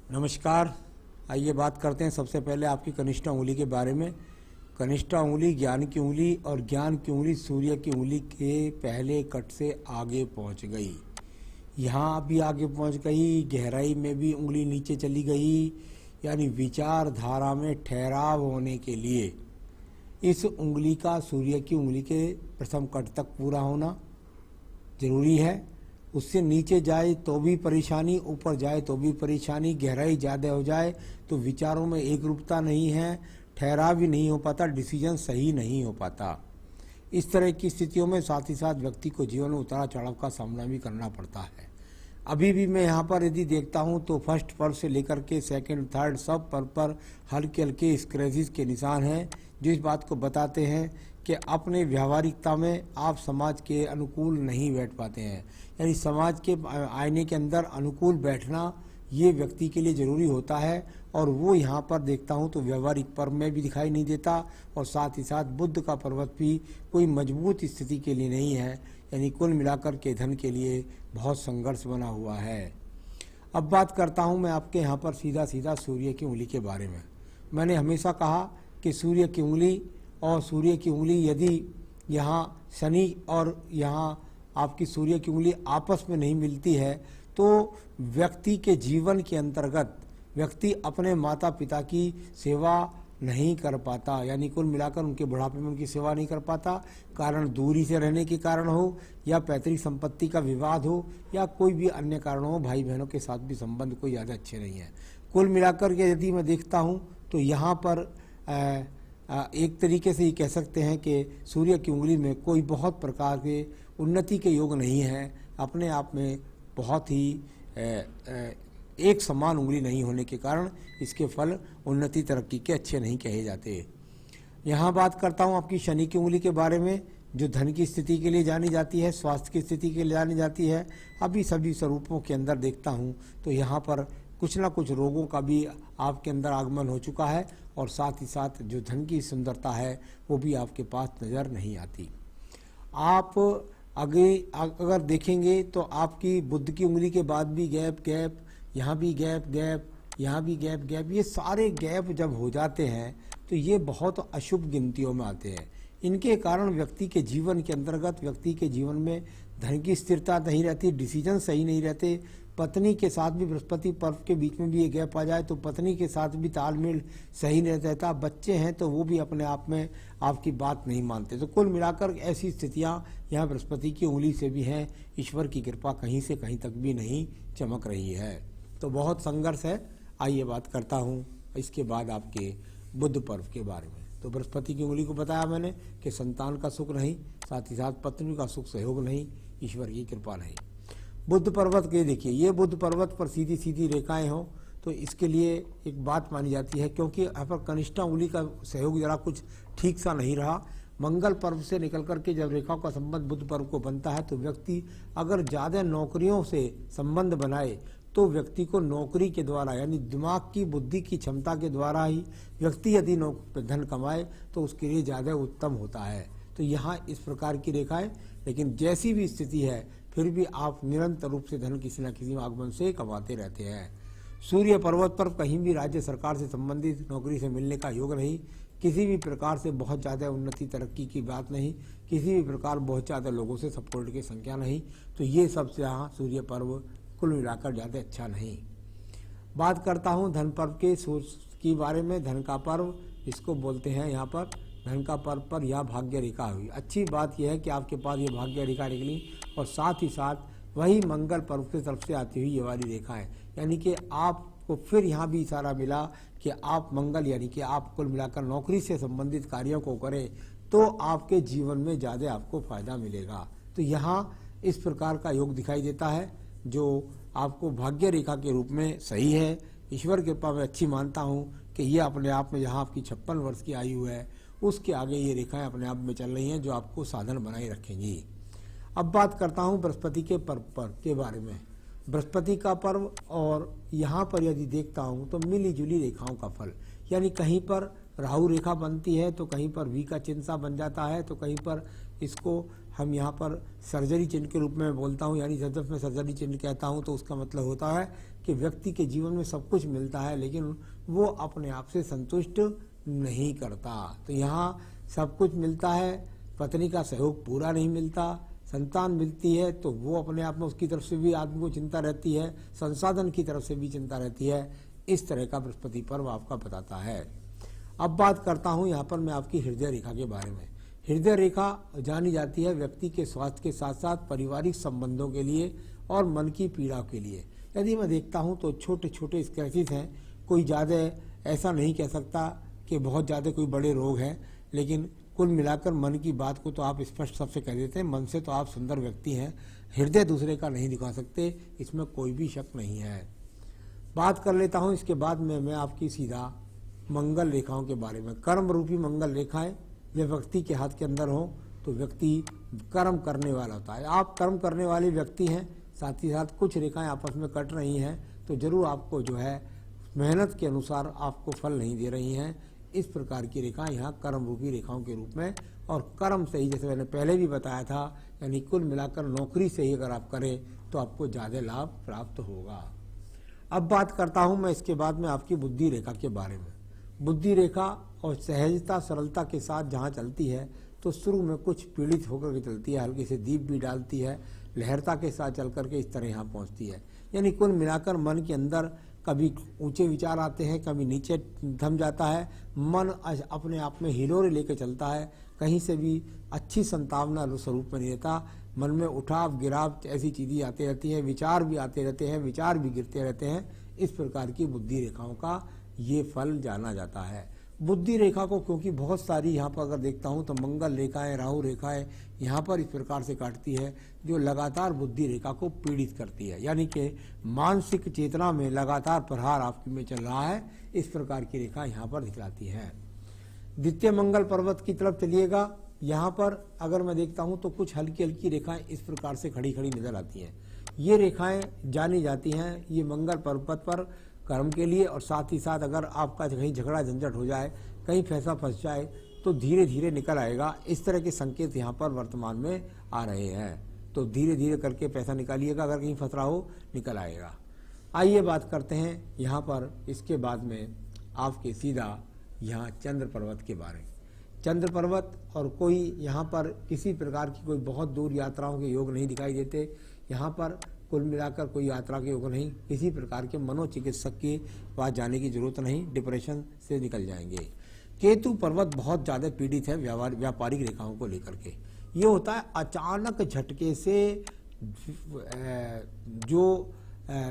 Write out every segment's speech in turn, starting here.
नमस्कार। आइए बात करते हैं सबसे पहले आपकी कनिष्ठा उंगली के बारे में। कनिष्ठा उंगली ज्ञान की उंगली, और ज्ञान की उंगली सूर्य की उंगली के पहले कट से आगे पहुंच गई। यहाँ भी आगे पहुंच गई, गहराई में भी उंगली नीचे चली गई, यानी विचारधारा में ठहराव होने के लिए इस उंगली का सूर्य की उंगली के प्रथम कट तक पूरा होना जरूरी है। उससे नीचे जाए तो भी परेशानी, ऊपर जाए तो भी परेशानी, गहराई ज़्यादा हो जाए तो विचारों में एक रूपता नहीं है, ठहराव भी नहीं हो पाता, डिसीजन सही नहीं हो पाता। इस तरह की स्थितियों में साथ ही साथ व्यक्ति को जीवन में उतार चढ़ाव का सामना भी करना पड़ता है। अभी भी मैं यहाँ पर यदि देखता हूँ तो फर्स्ट पर्व से लेकर के सेकंड थर्ड सब पर्व पर हल्के हल्के स्क्रैचेस के निशान हैं, जो इस बात को बताते हैं कि अपने व्यावहारिकता में आप समाज के अनुकूल नहीं बैठ पाते हैं। यानी समाज के आईने के अंदर अनुकूल बैठना ये व्यक्ति के लिए ज़रूरी होता है, और वो यहाँ पर देखता हूँ तो व्यवहारिक पर्व में भी दिखाई नहीं देता, और साथ ही साथ बुद्ध का पर्वत भी कोई मजबूत स्थिति के लिए नहीं है। यानी कुल मिलाकर के धन के लिए बहुत संघर्ष बना हुआ है। अब बात करता हूँ मैं आपके यहाँ पर सीधा सीधा सूर्य की उंगली के बारे में। मैंने हमेशा कहा कि सूर्य की उंगली और सूर्य की उंगली यदि यहाँ शनि और यहाँ आपकी सूर्य की उंगली आपस में नहीं मिलती है तो व्यक्ति के जीवन के अंतर्गत व्यक्ति अपने माता पिता की सेवा नहीं कर पाता, यानी कुल मिलाकर उनके बुढ़ापे में उनकी सेवा नहीं कर पाता। कारण दूरी से रहने के कारण हो, या पैतृक संपत्ति का विवाद हो, या कोई भी अन्य कारण हो, भाई बहनों के साथ भी संबंध कोई ज़्यादा अच्छे नहीं है। कुल मिलाकर के यदि मैं देखता हूँ तो यहाँ पर एक तरीके से ये कह सकते हैं कि सूर्य की उंगली में कोई बहुत प्रकार के उन्नति के योग नहीं है। अपने आप में बहुत ही एक समान उंगली नहीं होने के कारण इसके फल उन्नति तरक्की के अच्छे नहीं कहे जाते। यहाँ बात करता हूँ आपकी शनि की उंगली के बारे में, जो धन की स्थिति के लिए जानी जाती है, स्वास्थ्य की स्थिति के लिए जानी जाती है। अभी सभी स्वरूपों के अंदर देखता हूँ तो यहाँ पर कुछ ना कुछ रोगों का भी आपके अंदर आगमन हो चुका है, और साथ ही साथ जो धन की सुंदरता है वो भी आपके पास नज़र नहीं आती। आप अगर देखेंगे तो आपकी बुद्ध की उंगली के बाद भी गैप गैप, यहाँ भी गैप गैप, यहाँ भी गैप गैप, ये सारे गैप जब हो जाते हैं तो ये बहुत अशुभ गिनतियों में आते हैं। इनके कारण व्यक्ति के जीवन के अंतर्गत व्यक्ति के जीवन में धन की स्थिरता नहीं रहती, डिसीजन सही नहीं रहते। पत्नी के साथ भी बृहस्पति पर्व के बीच में भी ये गैप आ जाए तो पत्नी के साथ भी तालमेल सही नहीं रहता। बच्चे हैं तो वो भी अपने आप में आपकी बात नहीं मानते। तो कुल मिलाकर ऐसी स्थितियाँ यहाँ बृहस्पति की उंगली से भी हैं। ईश्वर की कृपा कहीं से कहीं तक भी नहीं चमक रही है, तो बहुत संघर्ष है। आइए बात करता हूँ इसके बाद आपके बुध पर्व के बारे में। तो बृहस्पति की उंगली को बताया मैंने कि संतान का सुख नहीं, साथ ही साथ पत्नी का सुख सहयोग नहीं, ईश्वर की कृपा नहीं। बुद्ध पर्वत के देखिए, ये बुद्ध पर्वत पर सीधी सीधी रेखाएं हों तो इसके लिए एक बात मानी जाती है, क्योंकि यहाँ पर कनिष्ठा उंगली का सहयोग जरा कुछ ठीक सा नहीं रहा। मंगल पर्व से निकल करके जब रेखाओं का संबंध बुद्ध पर्व को बनता है तो व्यक्ति अगर ज़्यादा नौकरियों से संबंध बनाए तो व्यक्ति को नौकरी के द्वारा, यानी दिमाग की बुद्धि की क्षमता के द्वारा ही व्यक्ति यदि धन कमाए तो उसके लिए ज़्यादा उत्तम होता है। तो यहाँ इस प्रकार की रेखाएं, लेकिन जैसी भी स्थिति है फिर भी आप निरंतर रूप से धन किसी न किसी आगमन से कमाते रहते हैं। सूर्य पर्वत पर कहीं भी राज्य सरकार से संबंधित नौकरी से मिलने का योग नहीं, किसी भी प्रकार से बहुत ज़्यादा उन्नति तरक्की की बात नहीं, किसी भी प्रकार बहुत ज़्यादा लोगों से सपोर्ट की संख्या नहीं। तो ये सबसे यहाँ सूर्य पर्व कुल मिलाकर ज़्यादा अच्छा नहीं। बात करता हूँ धन पर्व के बारे में। धन का पर्व इसको बोलते हैं यहाँ पर, धन का पर्व पर यह भाग्य रेखा हुई। अच्छी बात यह है कि आपके पास ये भाग्य रेखा निकली, और साथ ही साथ वही मंगल पर्व की तरफ से आती हुई ये वाली रेखा है। यानी कि आपको फिर यहाँ भी इशारा मिला कि आप मंगल, यानी कि आप कुल मिलाकर नौकरी से संबंधित कार्यों को करें तो आपके जीवन में ज़्यादा आपको फायदा मिलेगा। तो यहाँ इस प्रकार का योग दिखाई देता है जो आपको भाग्य रेखा के रूप में सही है। ईश्वर कृपा मैं अच्छी मानता हूँ कि ये अपने आप में, जहाँ आपकी 56 वर्ष की आयु है उसके आगे ये रेखाएं अपने आप में चल रही हैं जो आपको साधन बनाए रखेंगी। अब बात करता हूँ बृहस्पति के पर्व के बारे में। बृहस्पति का पर्व, और यहाँ पर यदि देखता हूँ तो मिली जुली रेखाओं का फल, यानी कहीं पर राहु रेखा बनती है तो कहीं पर वी का चिन्ह सा बन जाता है, तो कहीं पर इसको हम यहाँ पर सर्जरी चिन्ह के रूप में बोलता हूँ, यानी जब मैं सर्जरी चिन्ह कहता हूँ तो उसका मतलब होता है कि व्यक्ति के जीवन में सब कुछ मिलता है लेकिन वो अपने आप से संतुष्ट नहीं करता। तो यहाँ सब कुछ मिलता है, पत्नी का सहयोग पूरा नहीं मिलता, संतान मिलती है तो वो अपने आप में उसकी तरफ से भी आदमी को चिंता रहती है, संसाधन की तरफ से भी चिंता रहती है। इस तरह का बृहस्पति पर्व आपका बताता है। अब बात करता हूँ यहाँ पर मैं आपकी हृदय रेखा के बारे में। हृदय रेखा जानी जाती है व्यक्ति के स्वास्थ्य के साथ साथ पारिवारिक संबंधों के लिए और मन की पीड़ा के लिए। यदि मैं देखता हूँ तो छोटे छोटे स्क्रैचेस हैं, कोई ज़्यादा ऐसा नहीं कह सकता कि बहुत ज़्यादा कोई बड़े रोग हैं, लेकिन कुल मिलाकर मन की बात को तो आप स्पष्ट सबसे कह देते हैं। मन से तो आप सुंदर व्यक्ति हैं, हृदय दूसरे का नहीं दिखा सकते, इसमें कोई भी शक नहीं है। बात कर लेता हूँ इसके बाद में मैं आपकी सीधा मंगल रेखाओं के बारे में। कर्म रूपी मंगल रेखाएं जब व्यक्ति के हाथ के अंदर हो तो व्यक्ति कर्म करने वाला होता है। आप कर्म करने वाले व्यक्ति हैं, साथ ही साथ कुछ रेखाएं आपस में कट रही हैं तो जरूर आपको जो है मेहनत के अनुसार आपको फल नहीं दे रही हैं। इस प्रकार की रेखाएं यहाँ कर्म रूपी रेखाओं के रूप में, और कर्म से ही जैसे मैंने पहले भी बताया था, यानी कुल मिलाकर नौकरी से ही अगर आप करें तो आपको ज़्यादा लाभ प्राप्त होगा। अब बात करता हूँ मैं इसके बाद में आपकी बुद्धि रेखा के बारे में। बुद्धि रेखा और सहजता सरलता के साथ जहाँ चलती है तो शुरू में कुछ पीड़ित होकर के चलती है, हल्के से दीप भी डालती है, लहरता के साथ चल करके इस तरह यहाँ पहुँचती है। यानी कुल मिलाकर मन के अंदर कभी ऊंचे विचार आते हैं, कभी नीचे थम जाता है, मन अपने आप में हिलोरे लेके चलता है, कहीं से भी अच्छी संभावना स्वरूप में नहीं रहता। मन में उठाव गिराव ऐसी चीज़ें आती रहती हैं, विचार भी आते रहते हैं, विचार भी गिरते रहते हैं। इस प्रकार की बुद्धि रेखाओं का ये फल जाना जाता है। बुद्धि रेखा को क्योंकि बहुत सारी यहाँ पर अगर देखता हूँ तो मंगल रेखाएं, राहु रेखाएं यहाँ पर इस प्रकार से काटती है जो लगातार बुद्धि रेखा को पीड़ित करती है, यानी कि मानसिक चेतना में लगातार प्रहार आपकी में चल रहा है। इस प्रकार की रेखा यहाँ पर दिखलाती है। द्वितीय मंगल पर्वत की तरफ चलिएगा, यहाँ पर अगर मैं देखता हूँ तो कुछ हल्की हल्की रेखाएं इस प्रकार से खड़ी खड़ी नजर आती हैं। ये रेखाएं जानी जाती हैं ये मंगल पर्वत पर कर्म के लिए, और साथ ही साथ अगर आपका कहीं झगड़ा झंझट हो जाए, कहीं पैसा फंस जाए तो धीरे धीरे निकल आएगा। इस तरह के संकेत यहाँ पर वर्तमान में आ रहे हैं, तो धीरे धीरे करके पैसा निकालिएगा, अगर कहीं फंस रहा हो निकल आएगा। आइए बात करते हैं यहाँ पर इसके बाद में आपके सीधा यहाँ चंद्र पर्वत के बारे में। चंद्र पर्वत और कोई यहाँ पर किसी प्रकार की कोई बहुत दूर यात्राओं के योग नहीं दिखाई देते। यहाँ पर कुल मिलाकर कोई यात्रा के योग नहीं, किसी प्रकार के मनोचिकित्सक के पास जाने की जरूरत नहीं, डिप्रेशन से निकल जाएंगे। केतु पर्वत बहुत ज़्यादा पीड़ित है व्यापारिक रेखाओं को लेकर के। ये होता है अचानक झटके से जो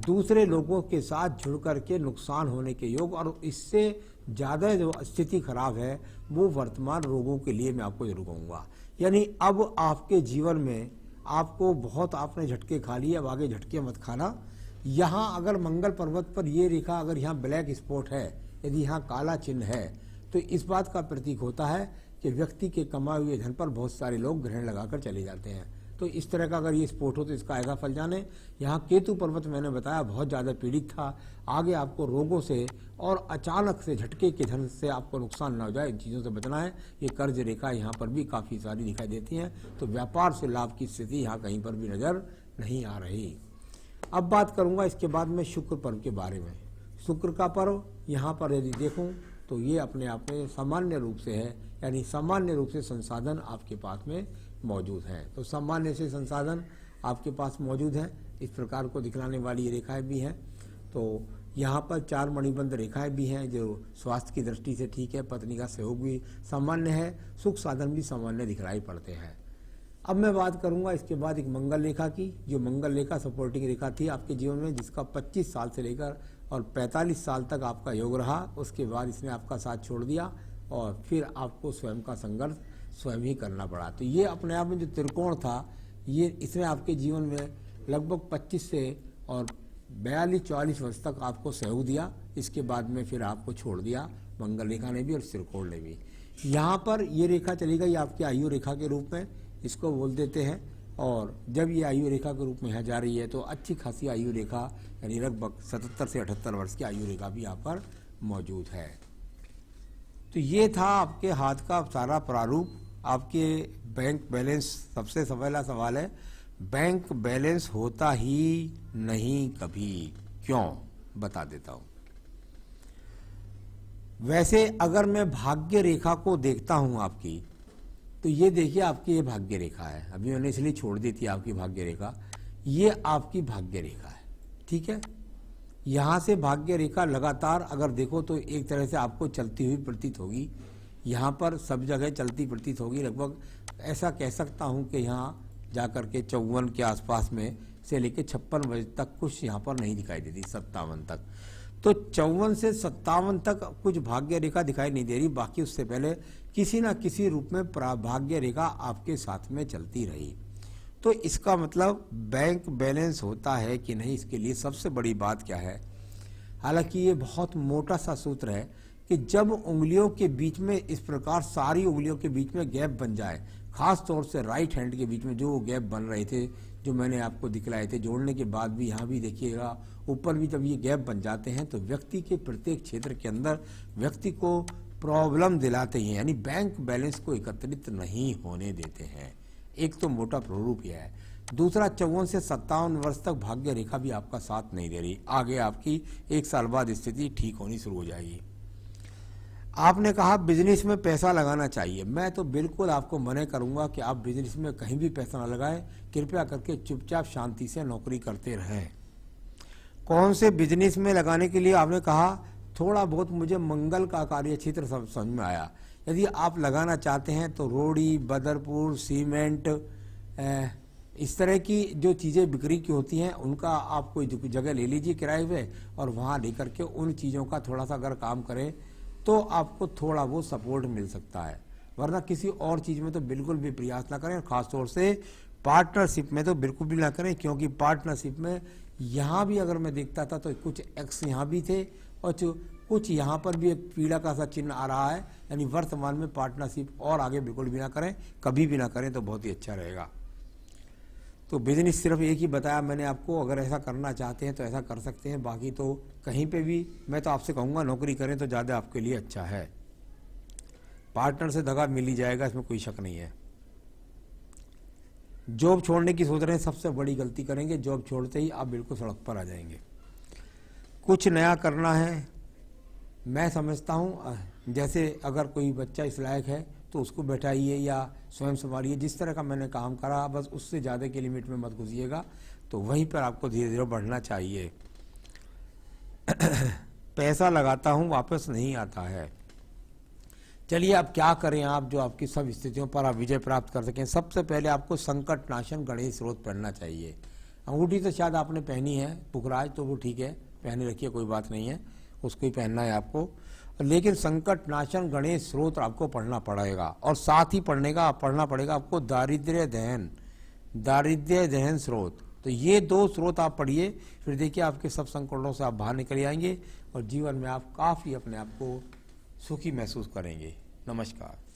दूसरे लोगों के साथ जुड़ करके नुकसान होने के योग, और इससे ज़्यादा जो स्थिति खराब है वो वर्तमान रोगों के लिए मैं आपको जरूर कहूँगा। यानी अब आपके जीवन में आपको बहुत आपने झटके खा लिए, अब आगे झटके मत खाना। यहाँ अगर मंगल पर्वत पर ये रेखा अगर यहाँ ब्लैक स्पॉट है, यदि यहाँ काला चिन्ह है, तो इस बात का प्रतीक होता है कि व्यक्ति के कमाए हुए धन पर बहुत सारे लोग ग्रहण लगाकर चले जाते हैं। तो इस तरह का अगर ये स्पॉट हो तो इसका आएगा फल जाने। यहाँ केतु पर्वत मैंने बताया बहुत ज़्यादा पीड़ित था, आगे आपको रोगों से और अचानक से झटके के धन से आपको नुकसान न हो जाए, इन चीज़ों से बचना है। ये कर्ज रेखा यहाँ पर भी काफ़ी सारी दिखाई देती हैं, तो व्यापार से लाभ की स्थिति यहाँ कहीं पर भी नज़र नहीं आ रही। अब बात करूँगा इसके बाद में शुक्र पर्व के बारे में। शुक्र का पर्व यहाँ पर यदि देखूँ तो ये अपने आप में सामान्य रूप से है, यानी सामान्य रूप से संसाधन आपके पास में मौजूद हैं। तो सामान्य से संसाधन आपके पास मौजूद हैं, इस प्रकार को दिखलाने वाली ये रेखाएं भी हैं। तो यहाँ पर 4 मणिबंध रेखाएं भी हैं जो स्वास्थ्य की दृष्टि से ठीक है, पत्नी का सहयोग भी सामान्य है, सुख साधन भी सामान्य दिखलाई पड़ते हैं। अब मैं बात करूँगा इसके बाद एक मंगल रेखा की, जो मंगल रेखा सपोर्टिंग रेखा थी आपके जीवन में, जिसका 25 साल से लेकर और 45 साल तक आपका योग रहा। उसके बाद इसने आपका साथ छोड़ दिया और फिर आपको स्वयं का संघर्ष स्वयं ही करना पड़ा। तो ये अपने आप में जो त्रिकोण था, ये इसने आपके जीवन में लगभग 25 से और 42-44 वर्ष तक आपको सहयोग दिया। इसके बाद में फिर आपको छोड़ दिया मंगल रेखा ने भी और त्रिकोण ने भी। यहाँ पर ये रेखा चली गई आपकी आयु रेखा के रूप में, इसको बोल देते हैं। और जब ये आयु रेखा के रूप में यहाँ जा रही है तो अच्छी खासी आयु रेखा, यानी लगभग 77 से 78 वर्ष की आयु रेखा भी यहाँ पर मौजूद है। तो ये था आपके हाथ का सारा प्रारूप। आपके बैंक बैलेंस, सबसे पहला सवाल है, बैंक बैलेंस होता ही नहीं कभी, क्यों? बता देता हूं। वैसे अगर मैं भाग्य रेखा को देखता हूं आपकी, तो ये देखिए आपकी ये भाग्य रेखा है। अभी मैंने इसलिए छोड़ दी थी आपकी भाग्य रेखा, ये आपकी भाग्य रेखा है, ठीक है। यहां से भाग्य रेखा लगातार अगर देखो तो एक तरह से आपको चलती हुई प्रतीत होगी, यहाँ पर सब जगह चलती प्रतीत होगी। लगभग ऐसा कह सकता हूँ कि यहाँ जाकर के 54 के आसपास में से लेकर 56 बजे तक कुछ यहाँ पर नहीं दिखाई देती, 57 तक। तो 54 से 57 तक कुछ भाग्य रेखा दिखाई नहीं दे रही, बाकी उससे पहले किसी ना किसी रूप में भाग्य रेखा आपके साथ में चलती रही। तो इसका मतलब बैंक बैलेंस होता है कि नहीं, इसके लिए सबसे बड़ी बात क्या है, हालांकि ये बहुत मोटा सा सूत्र है कि जब उंगलियों के बीच में इस प्रकार सारी उंगलियों के बीच में गैप बन जाए, खास तौर से राइट हैंड के बीच में जो वो गैप बन रहे थे, जो मैंने आपको दिखलाए थे, जोड़ने के बाद भी यहाँ भी देखिएगा ऊपर भी जब ये गैप बन जाते हैं तो व्यक्ति के प्रत्येक क्षेत्र के अंदर व्यक्ति को प्रॉब्लम दिलाते हैं, यानी बैंक बैलेंस को एकत्रित नहीं होने देते हैं। एक तो मोटा प्रारूप यह है। दूसरा, 54 से 57 वर्ष तक भाग्य रेखा भी आपका साथ नहीं दे रही। आगे आपकी 1 साल बाद स्थिति ठीक होनी शुरू हो जाएगी। आपने कहा बिजनेस में पैसा लगाना चाहिए, मैं तो बिल्कुल आपको मना करूंगा कि आप बिजनेस में कहीं भी पैसा ना लगाएं। कृपया करके चुपचाप शांति से नौकरी करते रहें। कौन से बिजनेस में लगाने के लिए आपने कहा, थोड़ा बहुत मुझे मंगल का कार्य क्षेत्र समझ में आया। यदि आप लगाना चाहते हैं तो रोड़ी, बदरपुर, सीमेंट, इस तरह की जो चीज़ें बिक्री की होती हैं उनका आप कोई जगह ले लीजिए किराए पे, और वहाँ लेकर के उन चीज़ों का थोड़ा सा अगर काम करें तो आपको थोड़ा वो सपोर्ट मिल सकता है। वरना किसी और चीज़ में तो बिल्कुल भी प्रयास ना करें, खासतौर से पार्टनरशिप में तो बिल्कुल भी ना करें, क्योंकि पार्टनरशिप में यहाँ भी अगर मैं देखता था तो कुछ एक्स यहाँ भी थे और कुछ यहाँ पर भी एक पीड़ा का सा चिन्ह आ रहा है, यानी वर्तमान में पार्टनरशिप और आगे बिल्कुल भी ना करें, कभी भी ना करें तो बहुत ही अच्छा रहेगा। तो बिजनेस सिर्फ एक ही बताया मैंने आपको, अगर ऐसा करना चाहते हैं तो ऐसा कर सकते हैं, बाकी तो कहीं पे भी मैं तो आपसे कहूँगा नौकरी करें तो ज़्यादा आपके लिए अच्छा है। पार्टनर से दगा मिल ही जाएगा, इसमें कोई शक नहीं है। जॉब छोड़ने की सोच रहे हैं, सबसे बड़ी गलती करेंगे, जॉब छोड़ते ही आप बिल्कुल सड़क पर आ जाएंगे। कुछ नया करना है, मैं समझता हूँ जैसे अगर कोई बच्चा इस लायक है तो उसको बैठाइए या स्वयं संभालिए। जिस तरह का मैंने काम करा बस उससे ज़्यादा के लिमिट में मत घुसिएगा, तो वहीं पर आपको धीरे धीरे बढ़ना चाहिए। पैसा लगाता हूँ वापस नहीं आता है। चलिए अब क्या करें आप, जो आपकी सब स्थितियों पर आप विजय प्राप्त कर सकें। सबसे पहले आपको संकट नाशन गणेश स्रोत पहनना चाहिए। अंगूठी तो शायद आपने पहनी है पुखराज, तो वो ठीक है, पहने रखिए, कोई बात नहीं है, उसको ही पहनना है आपको। लेकिन संकट नाशन गणेश स्रोत आपको पढ़ना पड़ेगा, और साथ ही पढ़ना पड़ेगा आपको दारिद्र्य दहन स्रोत। तो ये 2 स्रोत आप पढ़िए, फिर देखिए आपके सब संकटों से आप बाहर निकल आएंगे और जीवन में आप काफ़ी अपने आप को सुखी महसूस करेंगे। नमस्कार।